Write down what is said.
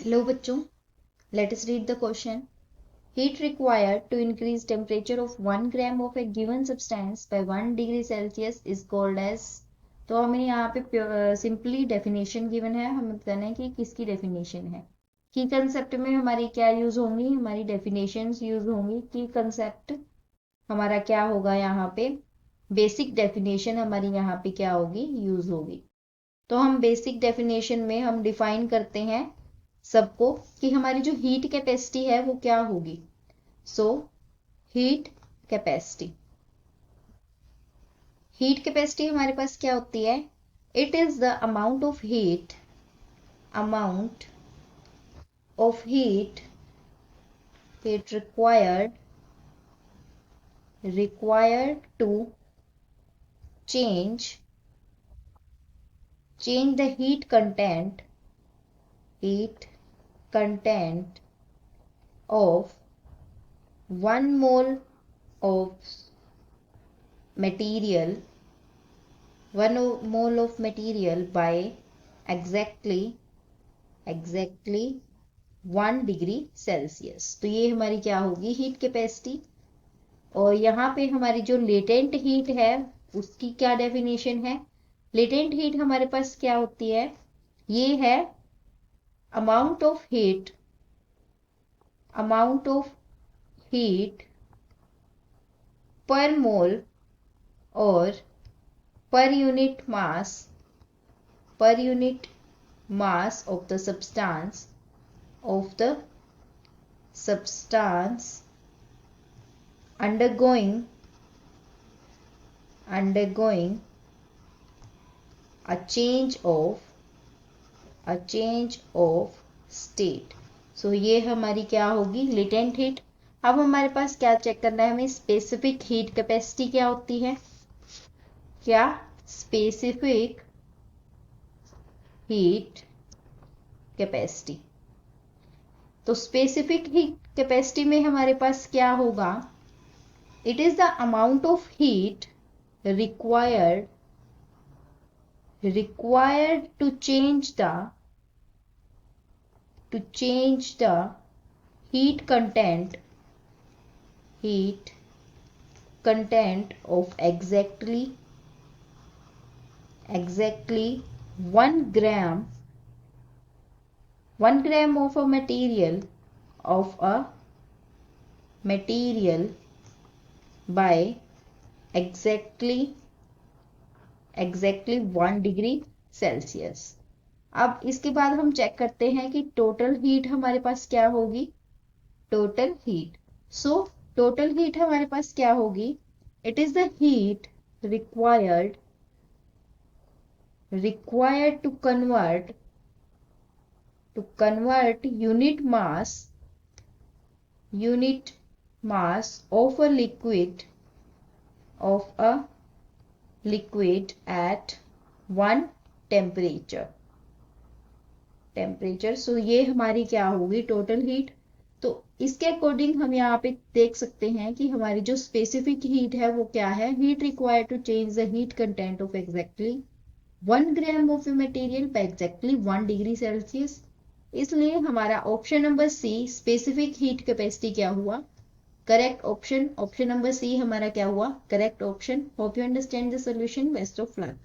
Hello बच्चों, let us read the question. Heat required to increase temperature of 1 gram of a given substance by 1 degree Celsius is called as. तो हमें यहाँ पे simply definition given है, हमें बताना है कि किसकी डेफिनेशन है. की कंसेप्ट में हमारी क्या यूज होंगी, हमारी डेफिनेशंस यूज होंगी. की कंसेप्ट हमारा क्या होगा, यहाँ पे बेसिक डेफिनेशन हमारी यहाँ पे क्या होगी, यूज होगी. तो हम बेसिक डेफिनेशन में हम डिफाइन करते हैं सबको कि हमारी जो हीट कैपेसिटी है वो क्या होगी. सो हीट कैपेसिटी हमारे पास क्या होती है. It is the amount of heat required to change the heat content of 1 mole of material by exactly 1 degree Celsius. तो ये हमारी क्या होगी, हीट कैपेसिटी. और यहाँ पे हमारी जो लेटेंट हीट है उसकी क्या डेफिनेशन है. लेटेंट हीट हमारे पास क्या होती है, ये है अमाउंट ऑफ हीट पर मोल और per unit mass of the substance undergoing a change of state. सो ये हमारी क्या होगी, लेटेंट हीट. अब हमारे पास क्या चेक करना है, हमें स्पेसिफिक हीट कैपेसिटी क्या होती है. क्या स्पेसिफिक हीट कैपेसिटी. तो स्पेसिफिक हीट कैपेसिटी में हमारे पास क्या होगा, it is the amount of heat required to change the heat content of exactly 1 gram of a material by exactly 1 degree Celsius. अब इसके बाद हम चेक करते हैं कि टोटल हीट हमारे पास क्या होगी. Total heat, so total heat हमारे पास क्या होगी, it is the heat required to convert unit mass of a liquid at 1 temperature. सो ये हमारी क्या होगी, टोटल हीट. तो इसके अकॉर्डिंग हम यहाँ पे देख सकते हैं कि हमारी जो स्पेसिफिक हीट है वो क्या है. Heat required to change the heat content of exactly 1 gram of material by exactly 1 degree Celsius. इसलिए हमारा option number c specific heat capacity क्या हुआ, correct option. Option number c हमारा क्या हुआ, correct option. Hope you understand the solution. Best of luck.